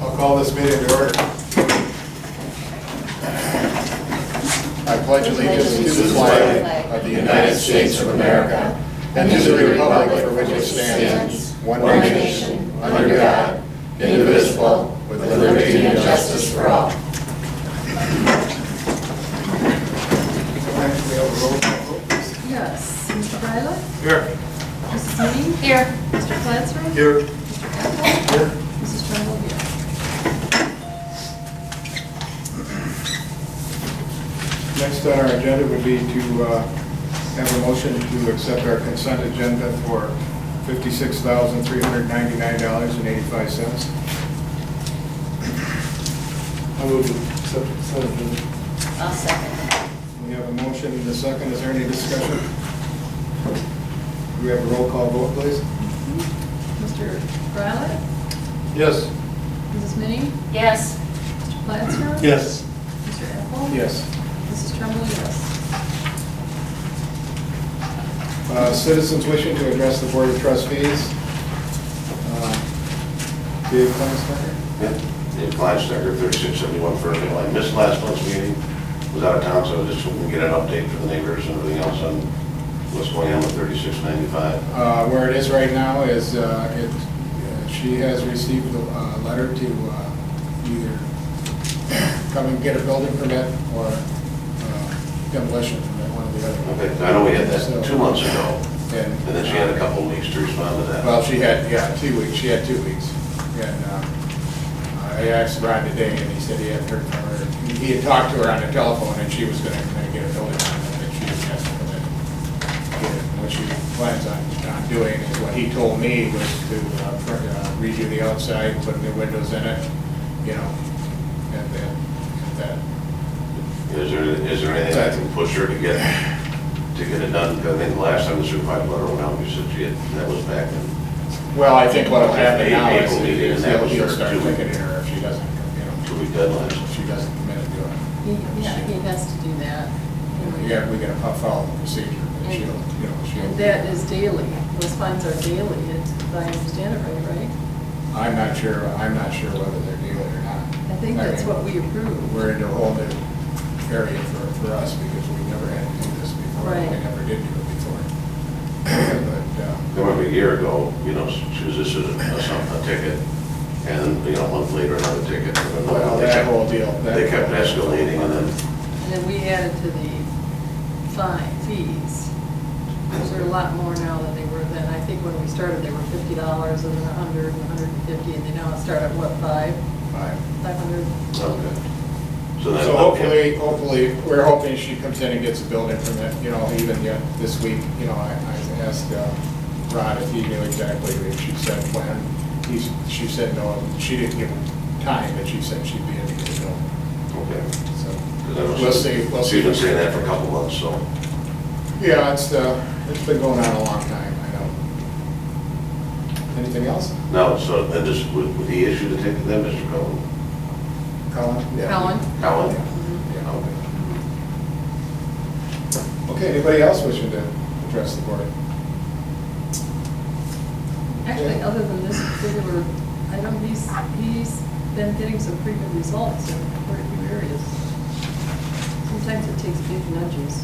I'll call this meeting to order. I pledge allegiance to the flag of the United States of America and to the republic for which it stands, one nation, under God, indivisible, with liberty and justice for all. Yes. Mr. Bryla? Here. Mrs. Meany? Here. Mr. Flansburgh? Here. Mr. Apple? Here. Mrs. Trumbull here. Next on our agenda would be to have a motion to accept our consent agenda for $56,399.85. I move to accept the consent agenda. I'll second. We have a motion and a second. Is there any discussion? Do we have a roll call vote, please? Mr. Bryla? Yes. Mrs. Meany? Yes. Mr. Flansburgh? Yes. Mr. Apple? Yes. Mrs. Trumbull, yes. Citizens wishing to address the Board of Trustees. Dave Kleinstein? Dave Kleinstein, 3671 Burtchville. I missed last month's meeting, was out of town, so I was just hoping to get an update for the neighbors and everything else on what's going on with 3695. Where it is right now is she has received a letter to either come and get a building permit or demolition permit, one or the other. Okay, I know we had that So- 2 months ago, And and then she had a couple of weeks to respond to that. Well, she had, 2 weeks. She had 2 weeks. And I asked Ron today, and he said he hadn't heard from her. He had talked to her on the telephone, and she was going to get a building permit, and she just has to come in and get it. And what she plans on doing is what he told me was to redo the outside, put new windows in it, and then that. Is there anything I can push her to get it done? I think the last time the supervisor letter went out, you said that was back in. Well, I think what will happen now is April meeting, and that was he'll her start 2 week. looking at her if she doesn't, 2 week deadline. if she doesn't commit to it. Yeah, he has to do that. Yeah, we gotta follow the procedure, and she'll. And that is daily. Those fines are daily, if I understand it right? I'm not sure whether they're daily or not. I think that's what we approved. We're into a whole new area for us because we never had to do this before. Right. We never did do it before. But, I remember a year ago, she was issued a ticket, and a month later, another ticket. well, that whole deal. They kept escalating, and then And then we added to the fees. Those are a lot more now than they were then. I think when we started, they were $50 and then 100 and 150, and they now start at what, 500? okay. So then, So hopefully, we're hoping she comes in and gets a building permit, even this week, I asked Rod if he knew exactly, if she said when. She said no, she didn't give him time, but she said she'd be able to get a building. Okay. So, 'Cause I was- we'll see. She's been saying that for a couple months, so. Yeah, it's been going on a long time, I know. Anything else? No, so then would he issue the ticket then, Mr. Cohen? Colin? Yeah. Colin? Cohen? Yeah. Okay. Okay, anybody else wishing to address the board? Actually, other than this particular item, he's been getting some pretty good results in quite a few areas. Sometimes it takes big nudges.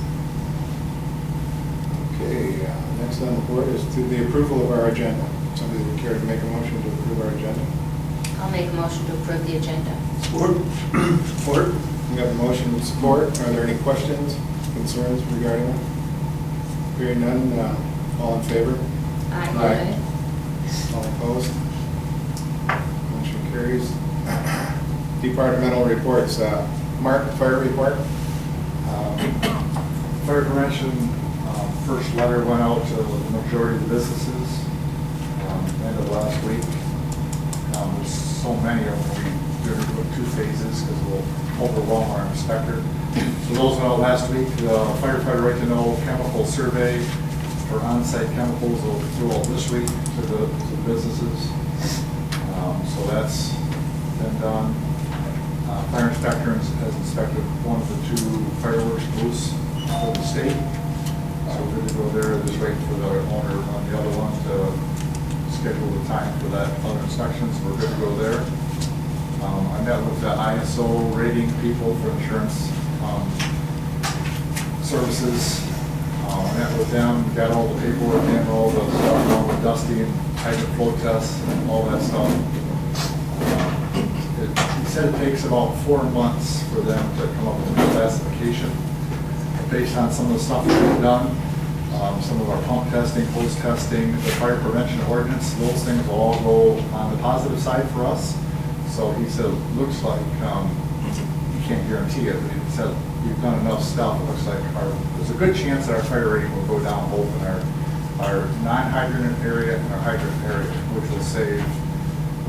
Okay, next on the board is to the approval of our agenda. Somebody would care to make a motion to approve our agenda? I'll make a motion to approve the agenda. Support. Support. We have a motion with support. Are there any questions, concerns regarding it? Hearing none, all in favor? Aye. All opposed? Motion carries. Departmental reports. Mark, fire report? Fire prevention, first letter went out to the majority of the businesses end of last week. There's so many of them, we're going to do it 2 phases because we'll overwhelm our inspector. So those went out last week. Firefighter right to know chemical survey for on-site chemicals will go out this week to the businesses. So that's been done. Fire inspector has inspected one of the 2 fireworks booths for the state. So we're going to go there, just wait for the owner on the other one to schedule the time for that other inspections. We're good to go there. I met with the ISO rating people for insurance services. I met with them, got all the paperwork in, all the stuff, all the dusty and hydrant flow tests and all that stuff. He said it takes about 4 months for them to come up with a classification based on some of the stuff that we've done, some of our pump testing, hose testing, the fire prevention ordinance, those things will all go on the positive side for us. So he said, it looks like, you can't guarantee it, but he said, we've done enough stuff, it looks like there's a good chance that our fire rating will go down both in our non-hydrant area and our hydrant area, which will save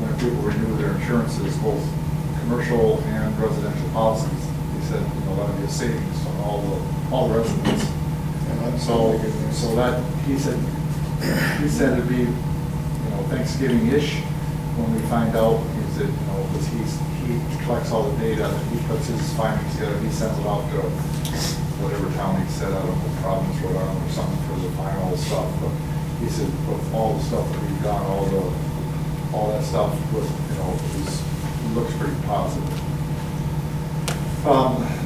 when people renew their insurances, both commercial and residential policies. He said, that'll be a savings on all the residents. So that, he said it'd be, Thanksgiving-ish when we find out. He said, because he collects all the data, and he puts his findings together, he sends it out to whatever town he said, I don't know, Providence, Rhode Island, or something for the final stuff. But he said, with all the stuff that we've done, all that stuff with, looks pretty positive.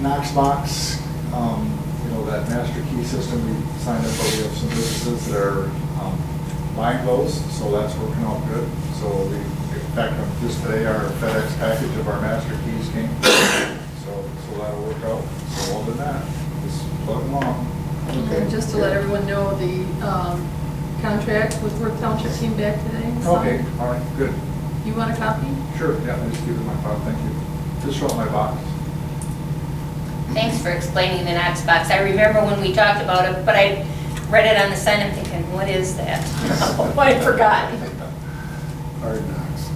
Knox box, that master key system we signed up for, we have some businesses that are buying those, so that's working out good. So in fact, just today, our FedEx package of our master keys came, so that'll work out. So other than that, just plugging along. And just to let everyone know, the contract with Burtchville Township came back today. So Okay, all right, good. You want a copy? Sure, yeah, just give it my file, thank you. Just show it my box. Thanks for explaining the Knox box. I remember when we talked about it, but I read it on the sign, I'm thinking, what is that? Oh, I forgot. Hard knocks.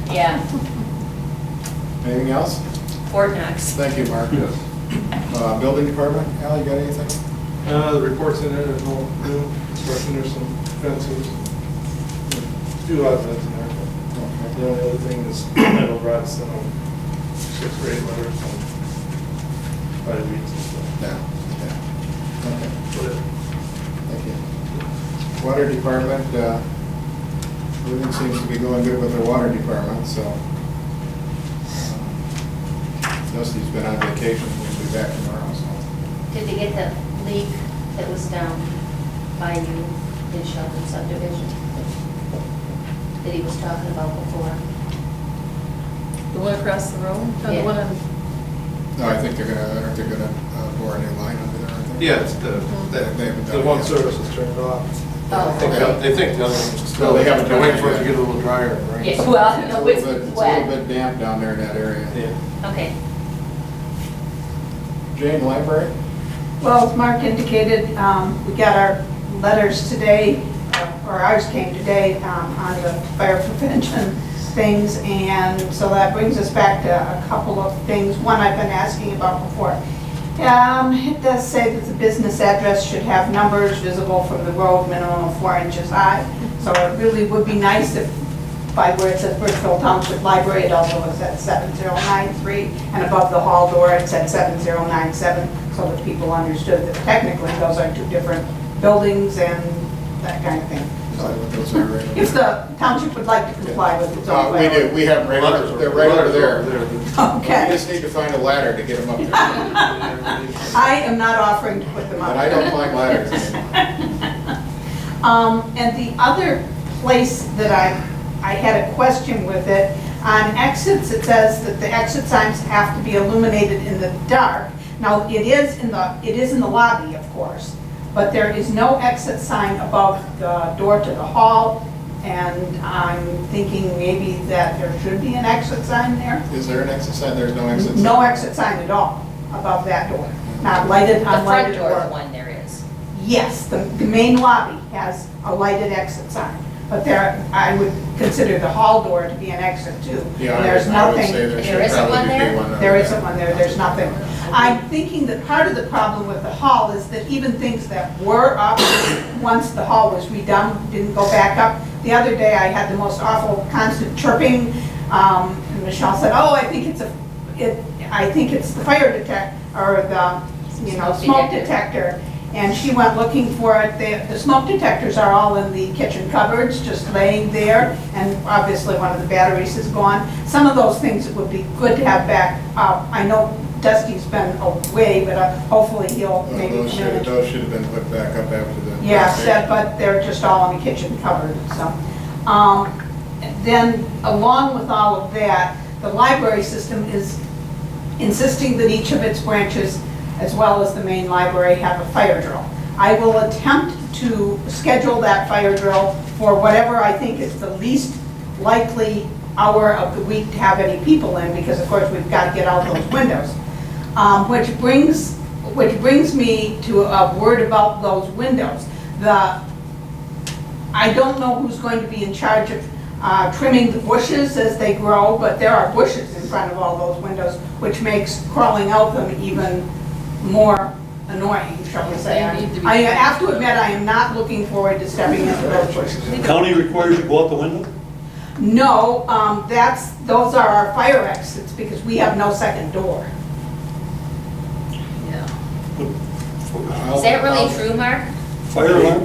Yeah, Anything else? Fort Knox. Thank you, Mark. Yes. Building department, Al, you got anything? The report's in there, there's no new construction, there's some fences. A few odd fences in there, but the only other thing is metal rods, 6 or 8 letters and 5 weeks and stuff. Yeah. Okay, But thank you. Water department, everything seems to be going good with the water department, so. Dusty's been on vacation, he'll be back tomorrow, so. Did they get the leak that was down by you in Shelton subdivision that he was talking about before? The one across the road? The Yeah. one on, No, I think aren't they gonna bore a new line under there, aren't they? yeah, it's They haven't done the it one yet. service is turned off. Oh, They think the other one's still, No, they haven't they're done waiting it for it to yet. get a little drier, right? Yeah, well, It's a no, little it's bit- It's a wet. little bit damp down there in that area. Yeah. Okay. Jane, library? Well, as Mark indicated, we got our letters today, or ours came today, on the fire prevention things, and so that brings us back to a couple of things. One I've been asking about before. It does say that the business address should have numbers visible from the road, minimum of 4 inches high. So it really would be nice if, by where it says Burtchville Township Library, it also was at 7093, and above the hall door, it said 7097, so that people understood that technically those are 2 different buildings and that kind of thing. Is that what those are right over If there? the township would like to comply with its own. We do, we have them right over, they're right over there. We Okay. just need to find a ladder to get them up there. I am not offering to put them up. And I don't climb ladders anymore. And the other place that I had a question with it, on exits, it says that the exit signs have to be illuminated in the dark. Now, it is in the lobby, of course, but there is no exit sign above the door to the hall, and I'm thinking maybe that there should be an exit sign there. Is there an exit sign? There's no exit sign? No exit sign at all above that door, not lighted, The front unlighted door, or. the one there is. Yes, the main lobby has a lighted exit sign, but there, I would consider the hall door to be an exit too. Yeah, And there's I would nothing, say there There should isn't one probably be there? one. over there isn't one there, there's nothing. I'm thinking that part of the problem with the hall is that even things that were up, once the hall was redone, didn't go back up. The other day, I had the most awful constant chirping, and Michelle said, oh, I think it's the fire detector, or the, smoke detector. and she went looking for it. The smoke detectors are all in the kitchen cupboards, just laying there, and obviously one of the batteries is gone. Some of those things it would be good to have back. I know Dusty's been away, but hopefully he'll maybe come in. Those should have been put back up after the. Yeah, but they're just all in the kitchen cupboard, so. Then, along with all of that, the library system is insisting that each of its branches, as well as the main library, have a fire drill. I will attempt to schedule that fire drill for whatever I think is the least likely hour of the week to have any people in, because of course we've got to get out those windows. Which brings me to a word about those windows. I don't know who's going to be in charge of trimming the bushes as they grow, but there are bushes in front of all those windows, which makes crawling out them even more annoying, shall we say. They need to be I have to admit, I am not looking forward to stepping into those bushes. The county requires you to go out the window? No, those are our fire exits, because we have no second door. Yeah. Is that really true, Mark? Fire alarm?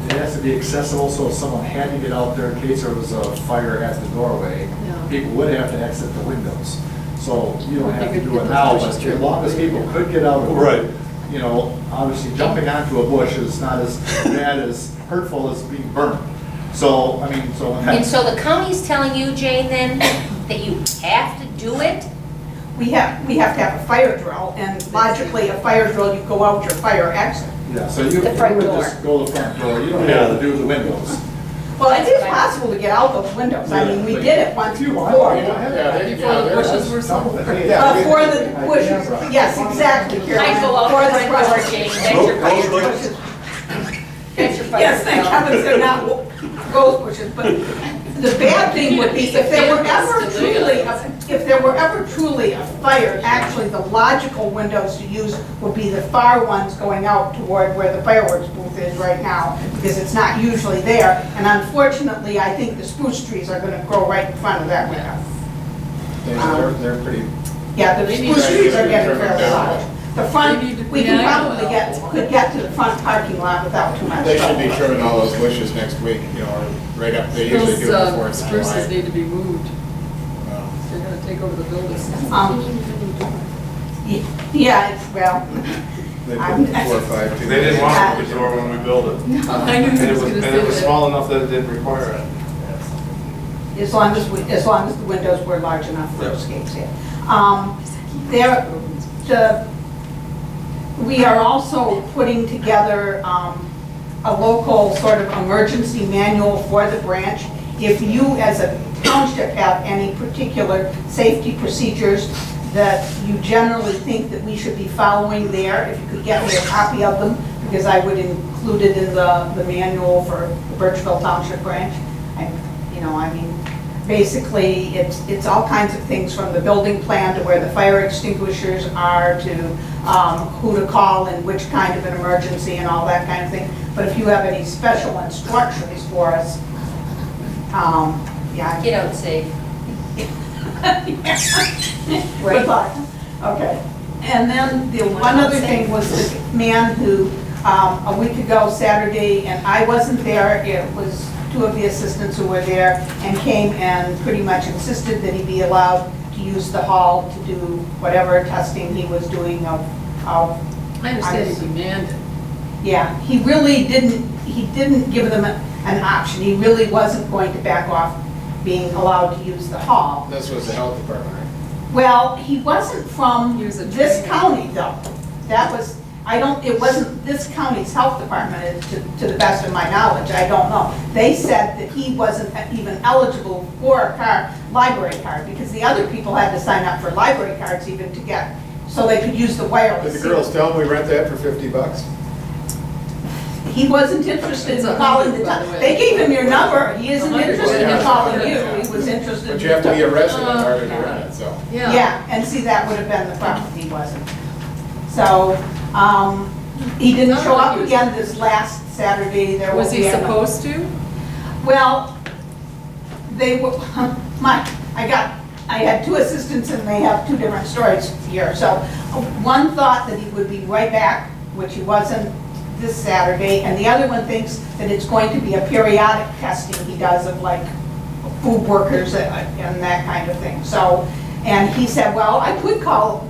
It has to be accessible, so if someone had to get out there in case there was a fire at the doorway, Yeah. people would have to exit the windows. So you don't They have to could do get it those now, bushes but trimmed. as long as people could get out. Right. You know, obviously jumping onto a bush is not as bad, as hurtful as being burned. So, I mean, so. And so the county's telling you, Jane, then, that you have to do it? We have to have a fire drill, and logically, a fire drill, you go out your fire exit. Yeah, so you The would front door. just go to the front door, you don't have to do the windows. Well, it That's is fine. possible to get out those windows. I mean, we Yeah, did it once if you want, before. you don't have to. Before the bushes were so. For the bushes, yes, exactly, Carolyn. I go out For the the front door, bushes. Jane, that's your Rose fire. bushes? That's your fire. Yes, thank heavens they're not rose bushes, but the bad thing would be if there were ever truly a fire, actually the logical windows to use would be the far ones going out toward where the fireworks booth is right now, because it's not usually there. And unfortunately, I think the spruce trees are gonna grow right in front of that window. They're pretty, Yeah, the They need spruce to trees are be getting trimmed fairly down. large. The front, They need to we be can diagonal. probably could get to the front parking lot without too much they should trouble. be trimming all those bushes next week, you know, or right up, they usually do it Those before it's spruces July. need to be moved. Well, They're gonna take over the building. Yeah, it's, well, They I'm- put 4 or 5. They didn't want the door when we built it. I knew And he it was was, gonna and say it was that. small enough that it didn't require it. as long as the windows were large enough for escapes, yeah. We are also putting together a local sort of emergency manual for the branch. If you, as a township, have any particular safety procedures that you generally think that we should be following there, if you could get me a copy of them, because I would include it in the manual for the Burtchville Township branch. Basically, it's all kinds of things, from the building plan to where the fire extinguishers are, to who to call in which kind of an emergency and all that kind of thing. But if you have any special instructions for us, yeah. Get out safe. Good luck. Okay. And then the one other thing was the man who, a week ago Saturday, and I wasn't there, it was two of the assistants who were there, and came and pretty much insisted that he be allowed to use the hall to do whatever testing he was doing of I understand he demanded. yeah, he really didn't give them an option. He really wasn't going to back off being allowed to use the hall. This was the health department, right? Well, he wasn't from He was a this trainer. county, though. That was, it wasn't this county's health department, to the best of my knowledge, I don't know. They said that he wasn't even eligible for a library card, because the other people had to sign up for library cards even to get, so they could use the wireless. Did the girls tell him we rent that for $50? He wasn't interested It's in a calling hundred, the by town. the way. They gave him your number, he isn't A hundred. interested in Yeah. calling you, he was interested in. But you have to be a resident in order to rent it, so. Yeah, and see, that would have been the problem, he wasn't. So, he didn't show up again this last Saturday, there Was he we had no- supposed to? Well, they were, I had two assistants and they have two different stories here. So one thought that he would be right back, which he wasn't, this Saturday, and the other one thinks that it's going to be a periodic testing he does of like food workers and that kind of thing. So, and he said, well, I could call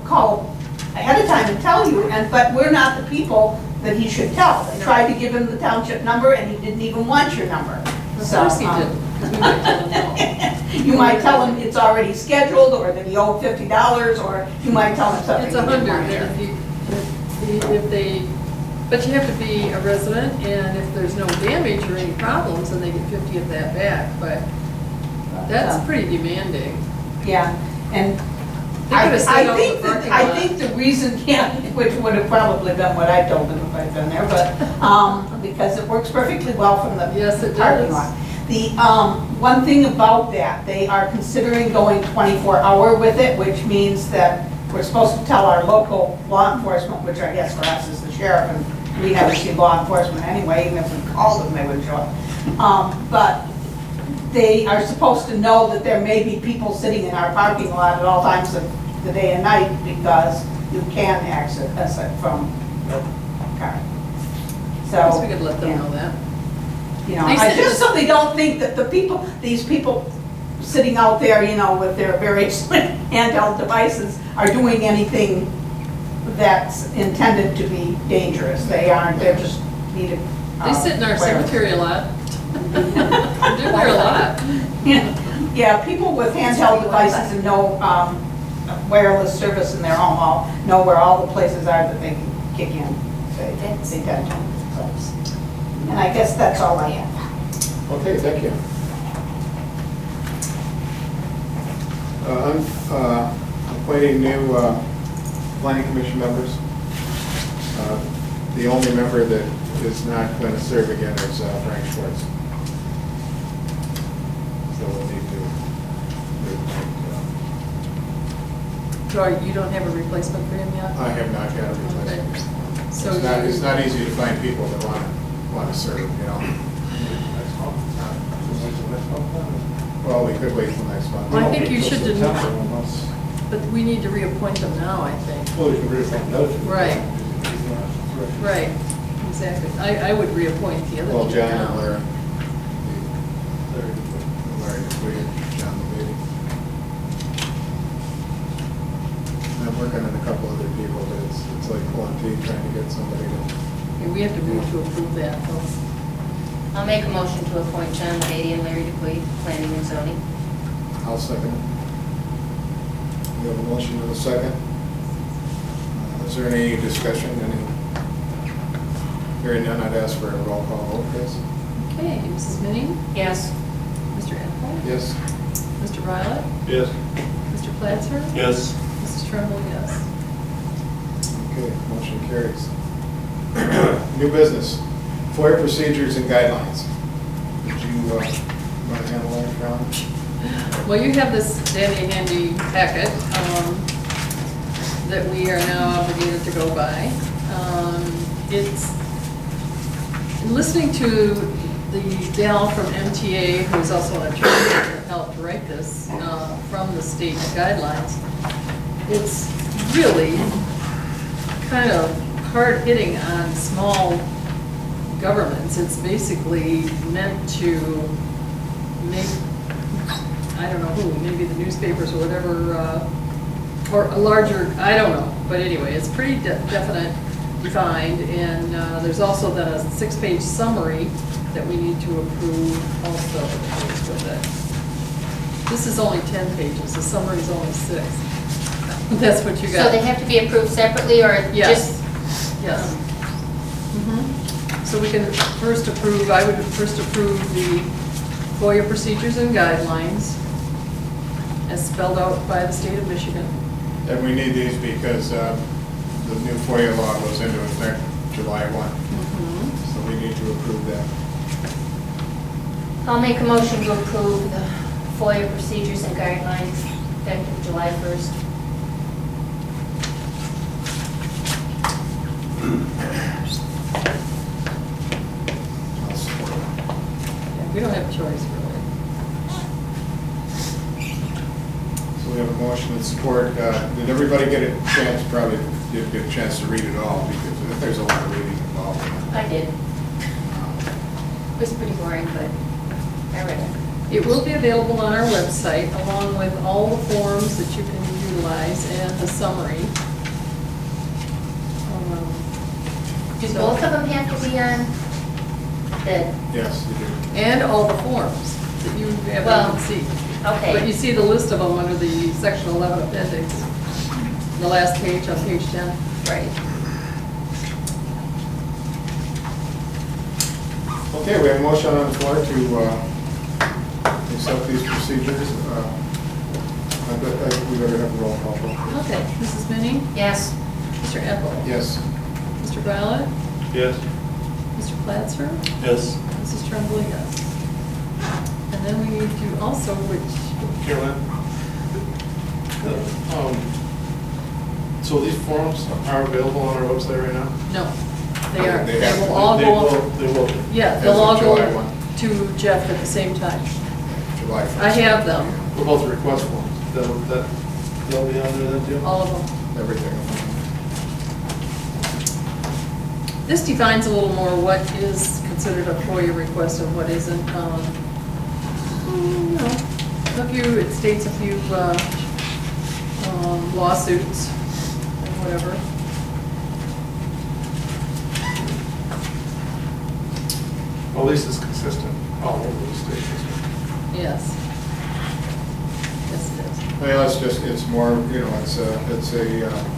ahead of time and tell you, but we're not the people that he should tell. I tried to give him the township number, and he didn't even want your number. Of So, course he didn't, 'cause we might tell him no. you might tell him it's already scheduled, or that he owed $50, or you might tell him something. It's he didn't 100, want to and hear. if they, but you have to be a resident, and if there's no damage or any problems, then they get 50 of that back, but that's pretty demanding. Yeah, and They could have stayed out in the parking lot. I think the reason, yeah, which would have probably been what I told him if I'd been there, but, because it works perfectly well from the Yes, it parking does. lot. The, one thing about that, they are considering going 24-hour with it, which means that we're supposed to tell our local law enforcement, which I guess for us is the sheriff, and we never see law enforcement anyway, even if we called them, they wouldn't show up. But they are supposed to know that there may be people sitting in our parking lot at all times of the day and night, because you can access it from the car. I So. guess we could let them yeah. know that. You know, They said just so they don't think that these people sitting out there, you know, with their various handheld devices are doing anything that's intended to be dangerous. They aren't, they're just needed. They sit in our cemetery a lot. They do there a lot. Yeah, people with handheld devices and no wireless service in their home all know where all the places are that they can kick in. They tend to. And I guess that's all I have. Okay, thank you. Appointing new planning commission members. The only member that is not going to serve again is Frank Schwartz. So we'll need to reappoint. You don't have a replacement for him yet? I have not got a replacement. Okay. So It's not easy to find people that want to serve, you know. Well, we could wait till next month. Well, I think you should do- September, unless- But we need to reappoint them now, I think. Well, you can reappoint those. Right. Right, exactly. I would reappoint the other Well, two John now. and Larry. Larry Dupuy, John Levy. I'm working on a couple other people, but it's like pulling teeth trying to get somebody to. Okay, we have to move to approve that, though. I'll make a motion to appoint John Beatty and Larry Dupuy, planning and zoning. I'll second it. We have a motion and a second. Is there any discussion, Hearing none, I'd ask for a roll call vote, please. Okay, Mrs. Minning? Yes. Mr. Apple? Yes? Mr. Violet? Yes. Mr. Platzer? Yes. Mrs. Tremble, yes. Okay, motion carries. New business, FOIA procedures and guidelines. Did you want to handle that, Ron? Well, you have this dandy handy packet that we are now obligated to go by. It's, listening to the gal from MTA, who's also an attorney that helped write this, from the state guidelines, it's really kind of hard-hitting on small governments. It's basically meant to make, I don't know who, maybe the newspapers or whatever, or a larger, I don't know. But anyway, it's pretty definite, defined, and there's also then a 6-page summary that we need to approve also that goes with it. This is only 10 pages, the summary is only 6. That's what you got. So they have to be approved separately, or Yes. just? Yes. Mhm. So we can first approve, I would first approve the FOIA procedures and guidelines as spelled out by the state of Michigan. And we need these because the new FOIA law goes into effect July 1. So we need to approve that. I'll make a motion to approve the FOIA procedures and guidelines effective July 1st. I'll support it. Yeah, we don't have a choice, really. So we have a a motion and support. Did everybody get a chance, probably did get a chance to read it all, because there's a lot of reading involved in it. I did. It was pretty boring, but I read it. It will be available on our website, along with all the forms that you can utilize and the summary. Do So- both of them have to be on the, Yes, you do. And all the forms that you Well, haven't seen. But okay, you see the list of them under the section 11 appendix, the last page on page 10. right. Okay, we have a motion on the floor to accept these procedures. I think we better have a roll call vote. Okay, Mrs. Minnie? Yes, Mr. Epple? Yes. Mr. Violet? Yes. Mr. Platzer? Yes. Mrs. Tremblay, yes. And then we need to also, which, Caroline? So these forms are available on our website right now? no, they are, They they have- will all go, They will. yeah, As they'll of all go July 1. to Jeff at the same time. July 1st. I have them, What about the request forms? They'll be on there then too? all of them. Everything. This defines a little more what is considered a FOIA request and what isn't. You know, it states a few lawsuits and whatever. Well, at least it's consistent all over the state. Yes. Yes, it is. Well, it's more, it's a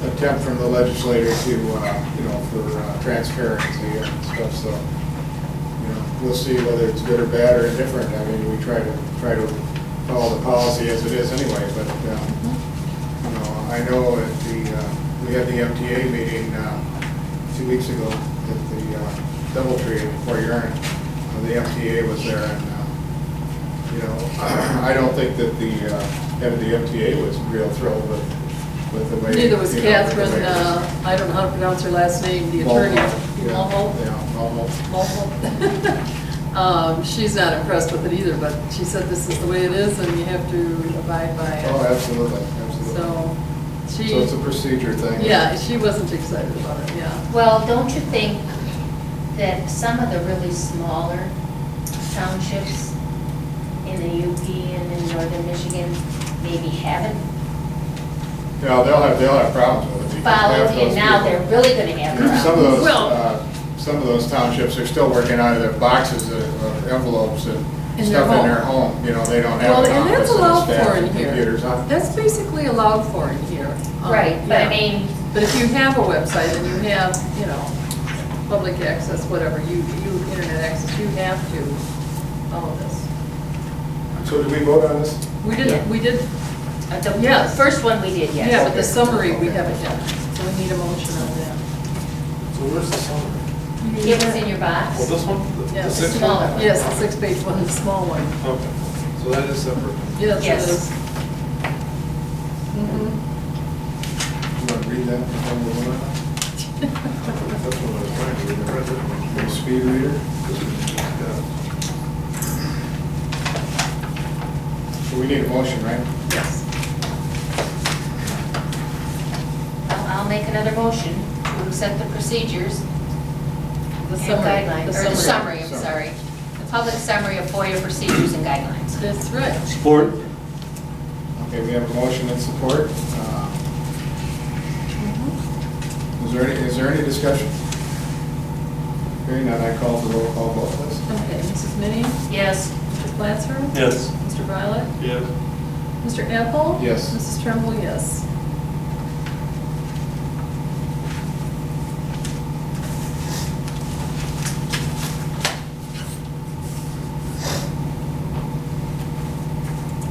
attempt from the legislator to, for transparency and stuff, so, we'll see whether it's good or bad or indifferent. I mean, we try to follow the policy as it is anyway, but, I know at we had the MTA meeting 2 weeks ago at the Doubletree in Fort Yarn. The MTA was there, and, I don't think that the head of the MTA was real thrilled with the way. Neither was with the way it Catherine, was. I don't know how to pronounce her last name, the attorney. Mulhall. Mulhall? Yeah, Mulhall. Mulhall. She's not impressed with it either, but she said this is the way it is and you have to abide by Oh, it. absolutely, absolutely. So, So it's a procedure thing. yeah, she wasn't excited about it, yeah. well, don't you think that some of the really smaller townships in the UP and in northern Michigan maybe haven't Yeah, they'll have problems with it. because followed, half those and now people- they're really gonna have problems. Some of those townships are still working out of their boxes of envelopes and In their stuff in home. their home, they don't have Well, an and that's office and allowed a staff for in and here. computers, huh? That's basically allowed for in here. Right, but I yeah. mean, But if you have a website and you have, public access, whatever, you internet access, you have to follow this. So did we vote on this? We Yeah. did, the Yes. first one we did, yes. yeah, but the Okay. summary we Okay. haven't done, so we need a motion on that. So where's the summary? It was in your box. Well, this one? Yeah, The the sixth small one? one. Yes, the 6-page one, the small one. Okay, so that is separate. Yes, Yes. it is. Mhm. You want to read that before we vote on it? That's what I was trying to read. I read it. Are you a speed reader? Yeah. So we need a motion, right? Yes. I'll make another motion to accept the procedures The and summary. guidelines, or the summary, I'm sorry. The public summary of FOIA procedures and guidelines. That's right. Support? Okay, we have a motion and support. Is there any discussion? Hearing none, I call for roll call vote, please. Okay, Mrs. Minnie? Yes, Mr. Platzer? Yes. Mr. Violet? Yes. Mr. Apple? Yes. Mrs. Tremblay, yes.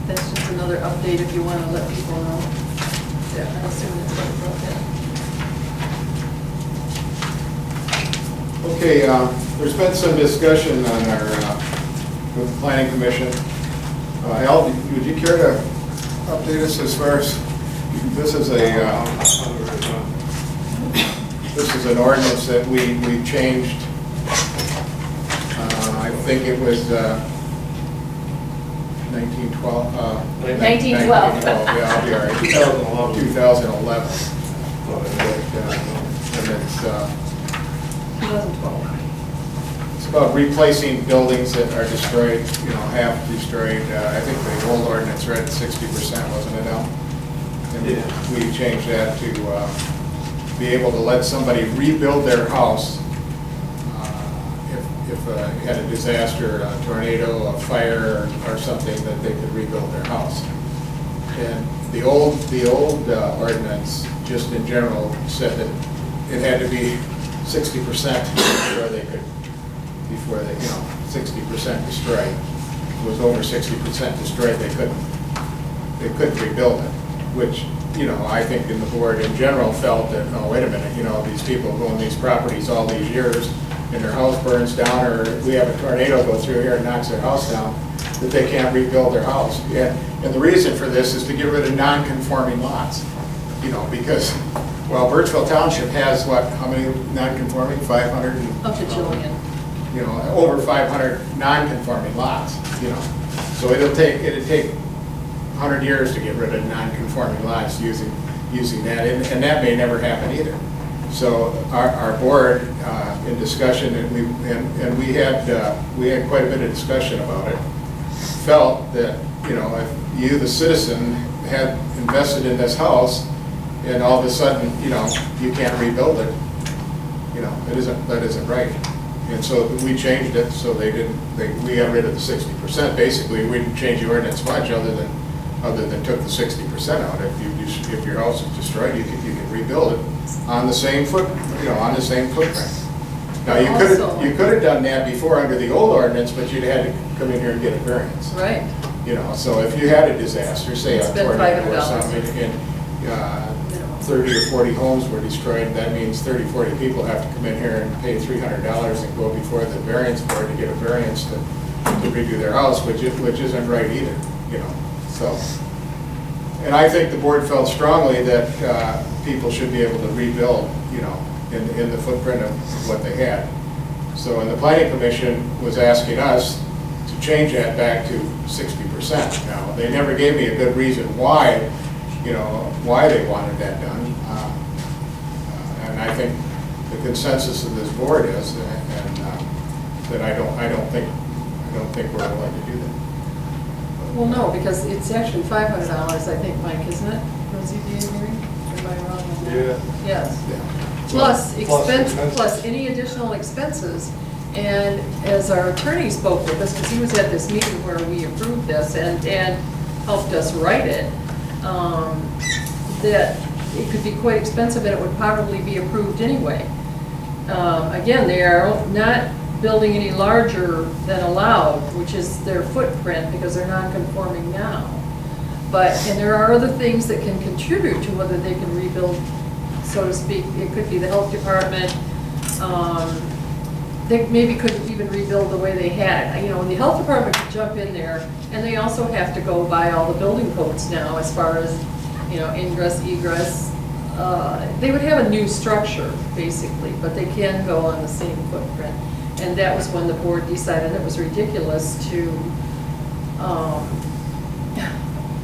That's just another update if you want to let people know. Yeah, I assume that's what it brought in. Okay, there's been some discussion on our, with the planning commission. Al, would you care to update us as far as, this is an ordinance that we changed. I think it was 1912. 1912. Yeah, I'll be all right. 2011. 2011. Oh, And it's, 2012. it's about replacing buildings that are destroyed, half destroyed. I think the old ordinance read 60%, wasn't it, Al? And Yeah. we changed that to be able to let somebody rebuild their house if you had a disaster, a tornado, a fire, or something, that they could rebuild their house. And the old ordinance, just in general, said that it had to be 60% before they 60% destroyed. If it was over 60% destroyed, they couldn't rebuild it, which, I think in the board in general felt that, oh, wait a minute, these people who own these properties all these years, and their house burns down, or we have a tornado go through here and knocks their house down, that they can't rebuild their house. And the reason for this is to get rid of non-conforming lots, because, well, Burtchville Township has what, how many non-conforming? 500? Up to Jillian. Over 500 non-conforming lots, So it'd take 100 years to get rid of non-conforming lots using that, and that may never happen either. So our board, in discussion, and we had quite a bit of discussion about it, felt that, if you, the citizen, had invested in this house, and all of a sudden, you can't rebuild it, that isn't right. And so we changed it, so we got rid of the 60%. Basically, we didn't change the ordinance much, other than took the 60% out. If your house is destroyed, you can rebuild it on the same footprint. Now, you could have done that before under the old ordinance, but you'd had to come in here and get a variance. Right. So if you had a disaster, say a Spend tornado or $500. something, and 30 or 40 homes were destroyed, that means 30, 40 people have to come in here and pay $300 and go before the variance board to get a variance to redo their house, which isn't right either, So, and I think the board felt strongly that people should be able to rebuild, in the footprint of what they had. So, and the planning commission was asking us to change that back to 60%. Now, they never gave me a good reason why they wanted that done. And I think the consensus of this board is that I don't think we're willing to do that. Well, no, because it's actually $500, I think, Mike, isn't it? For a ZBA hearing? Am I wrong on that? Yeah. Yes. Yeah. Plus expenses. plus any additional expenses. And as our attorney spoke with us, because he was at this meeting where we approved this and helped us write it, that it could be quite expensive and it would probably be approved anyway. Again, they are not building any larger than allowed, which is their footprint, because they're non-conforming now. And there are other things that can contribute to whether they can rebuild, so to speak. It could be the health department. They maybe couldn't even rebuild the way they had. The health department could jump in there, and they also have to go by all the building codes now as far as, ingress, egress. They would have a new structure, basically, but they can go on the same footprint. And that was when the board decided it was ridiculous to,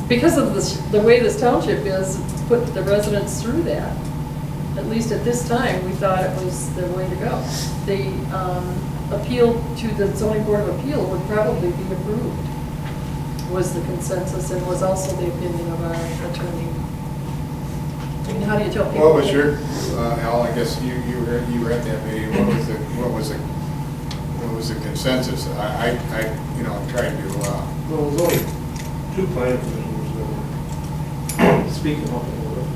because of the way this township is, put the residents through that. At least at this time, we thought it was the way to go. The appeal to the zoning board of appeal would probably be approved, was the consensus, and was also the opinion of our attorney. How do you tell people? What was your, Al, I guess you were at that meeting, what was the consensus? I tried to, Well, there's only two planning commissioners that were speaking up a little bit.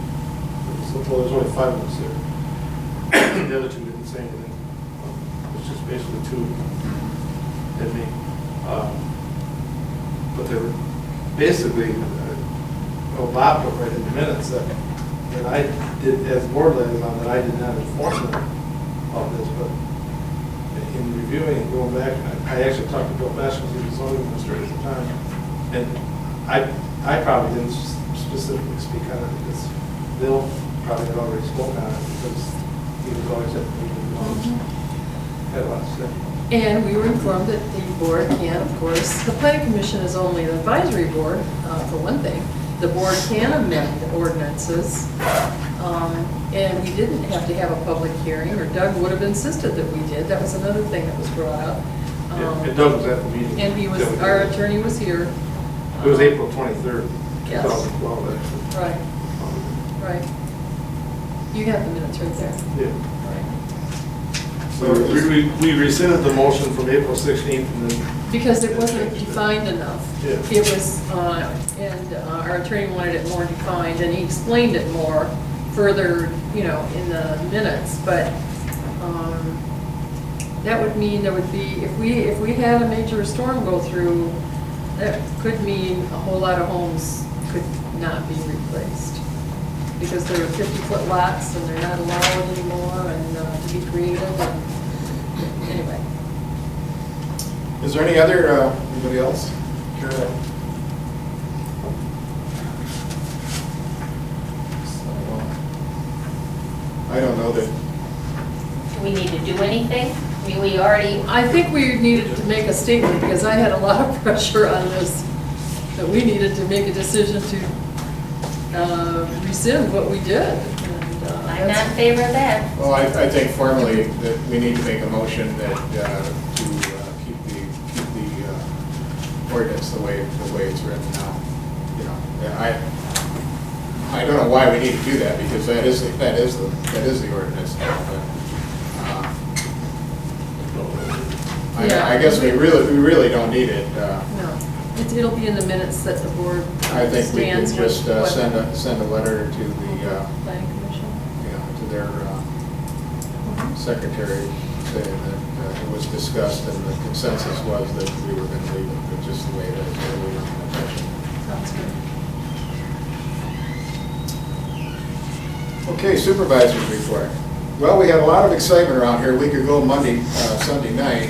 Well, there's only 5 of us there. The other two didn't say anything. It's just basically 2 and me. But they were basically, Bob put right in the minutes that I did, as board liaison, that I did not inform them of this, but in reviewing and going back, I actually talked to Bill Bash, because he was zoning administrator at the time, and I probably didn't specifically speak on it, because Bill probably had already spoken on it, because he was always at the meeting, had a lot to say. And we were informed that the board can, of course, the planning commission is only an advisory board, for one thing. The board can amend ordinances, and we didn't have to have a public hearing, or Doug would have insisted that we did. That was another thing that was brought up. It Doug was at the meeting. And he was, our attorney was here. It was April 23rd, Yes. 2012, actually. Right, right. You have the minutes right there. Yeah. Right. So we rescinded the motion from April 16th and then. Because it wasn't defined enough. Yeah. It was, and our attorney wanted it more defined, and he explained it more further, you know, in the minutes, but that would mean there would be, if we had a major storm go through, that could mean a whole lot of homes could not be replaced. Because they're 50-foot lots and they're not allowed anymore and to be created, and anyway. Is there any other, anybody else? Sure. I don't know that, Do we need to do anything? I mean, we already, I think we needed to make a statement, because I had a lot of pressure on this, that we needed to make a decision to rescind what we did. And, I'm not in favor of that. well, I think formally that we need to make a motion that, to keep the ordinance the way it's written now. You know, I don't know why we need to do that, because that is the ordinance now, but, I guess we really don't need it. No, it'll be in the minutes that the board I think we can stands just with what- send a letter to the, Planning commission. to their secretary, saying that it was discussed and the consensus was that we were going to leave it just the way it is, that we weren't going to touch it. Sounds good. Okay, supervisor's report. Well, we had a lot of excitement around here a week ago Sunday night,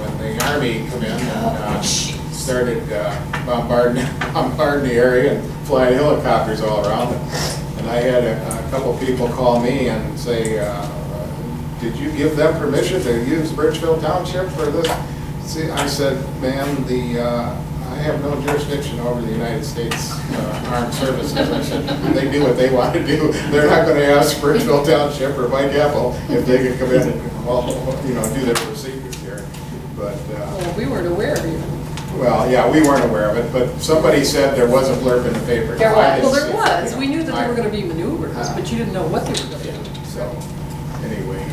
when the Army come in and started bombarding the area and flying helicopters all around it. And I had a couple people call me and say, did you give them permission to use Burtchville Township for this? See, I said, ma'am, I have no jurisdiction over the United States Armed Services. I said, they do what they want to do. They're not going to ask Burtchville Township or White Apple if they can come in and, do their procedures here. But, Well, we weren't aware of it. well, yeah, we weren't aware of it, but somebody said there was a blurb in the paper. There was. I didn't Well, there see it, was. you know. We knew that there were going to be maneuvers, but you didn't know what they were going to do. So, anyway,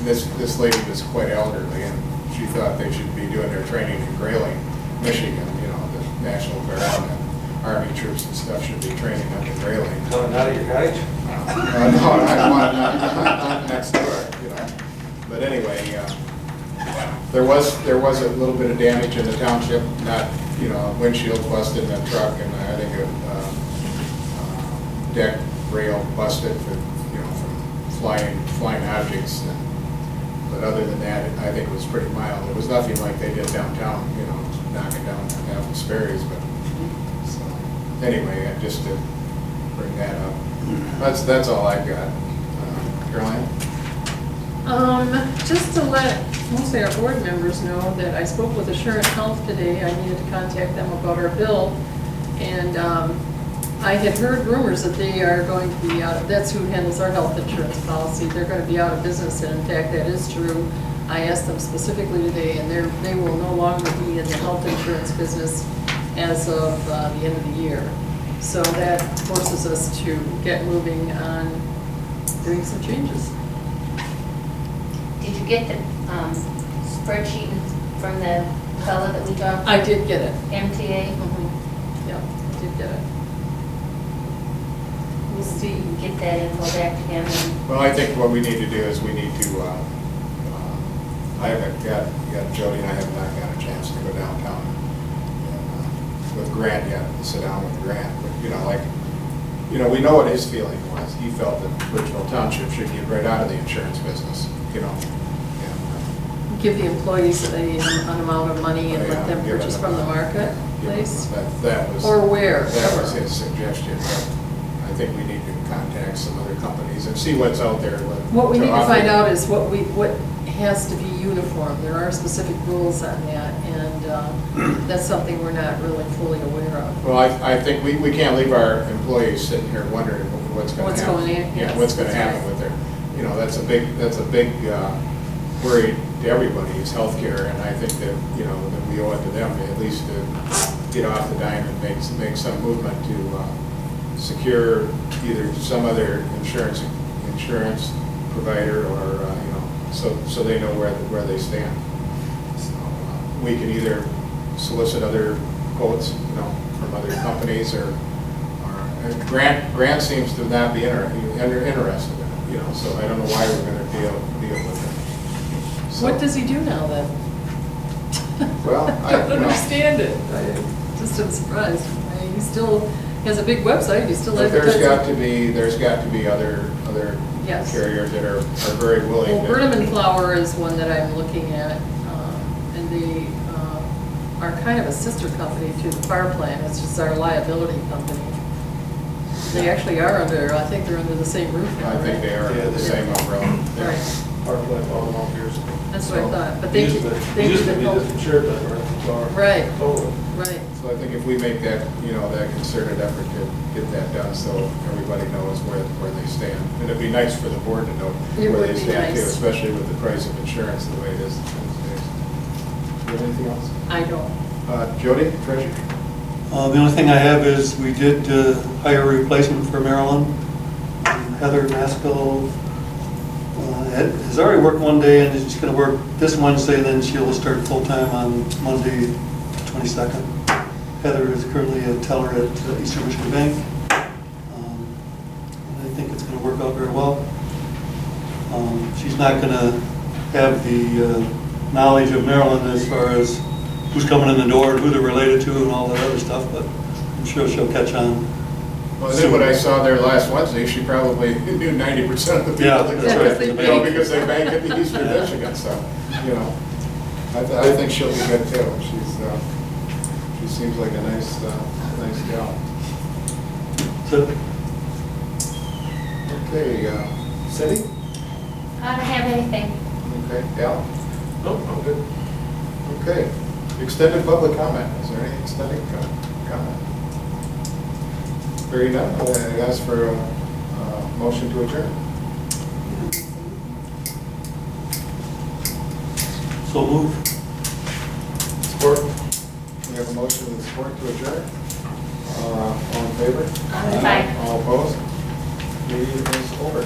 this lady was quite elderly, and she thought they should be doing their training in Grayling, Michigan, the National Guard and Army troops and stuff should be training up in Grayling. Not at your guys? No, not next door, But anyway, there was a little bit of damage in the township, not, windshield busted in a truck, and I think a deck rail busted from flying objects. But other than that, I think it was pretty mild. It was nothing like they did downtown, knocking down half the Sperry's, but, so, anyway, just to bring that up. That's all I've got. Caroline? Just to let mostly our board members know that I spoke with Assurant Health today. I needed to contact them about our bill. And I had heard rumors that they are going to be out, that's who handles our health insurance policy. They're going to be out of business, and in fact, that is true. I asked them specifically today, and they will no longer be in the health insurance business as of the end of the year. So that forces us to get moving on doing some changes. Did you get the spreadsheet from the fellow that we talked to? I did get it. MTA? Yeah, I did get it. We'll see. Get that info back to him and Well, I think what we need to do is we need to, I haven't got Jody and I have not got a chance to go downtown with Grant yet, to sit down with Grant, but, we know what his feeling was. He felt that Burtchville Township should get right out of the insurance business, and, Give the employees an amount of money and let yeah, them give purchase them from the a- marketplace? That was. Or where? That was his suggestion, but I think we need to contact some other companies and see what's out there. What we need to offer. find out is what has to be uniform. There are specific rules on that, and that's something we're not really fully aware of. Well, I think we can't leave our employees sitting here wondering what's going What's to happen. going in, Yeah, yes, what's going to that's happen right. with their, you know, that's a big worry to everybody is healthcare, and I think that, you know, that we owe it to them at least to get off the dime and make some movement to secure either some other insurance provider or, you know, so they know where they stand. So, we can either solicit other quotes, you know, from other companies or Grant seems to not be interested in it, you know, so I don't know why we're going to deal with it. So- What does he do now then? Well, I I don't you know, understand it. I just am surprised. I mean, he still has a big website, he still but advertises. there's got to be other Yes. carriers that are very willing. Well, to- Burnham and Flower is one that I'm looking at, and they are kind of a sister company to the fire plan. It's just our liability company. They actually are under, I think they're under the same roof now, I think right? they are Yeah, the they same are. umbrella. Yeah. Right, Our plant bought them all years ago. that's what I So, thought, but It they used do to- they it do used to the be whole. just insured by Burtchville Tower. Right. Totally. Right, So I think if we make that, you know, that concerted effort to get that done, so everybody knows where they stand. And it'd be nice for the board to know It where would they be stand too, nice. especially with the price of insurance the way it is these days. Do you have anything else? I don't. Jody, treasurer? The only thing I have is we did hire a replacement for Marilyn. Heather Maskell has already worked one day and is just going to work this Wednesday, then she'll start full-time on Monday, 22nd. Heather is currently a teller at Eastern Michigan Bank. And I think it's going to work out very well. She's not going to have the knowledge of Marilyn as far as who's coming in the door and who they're related to and all that other stuff, but I'm sure she'll catch on. Well, I think what I saw there last Wednesday, she probably knew 90% of the people. Yeah, that that's go right. there, you know, because they bank at the Eastern Michigan, so, you know. I think she'll be good too. She seems like a nice gal. So, Okay, Cindy? I don't have anything. Okay, Al? Nope, I'm good. Okay. Extended public comment. Is there any extended comment? Hearing none, I ask for a motion to adjourn. so move. Support. We have a motion and support to adjourn. All in favor? Bye. All opposed? Meeting is over.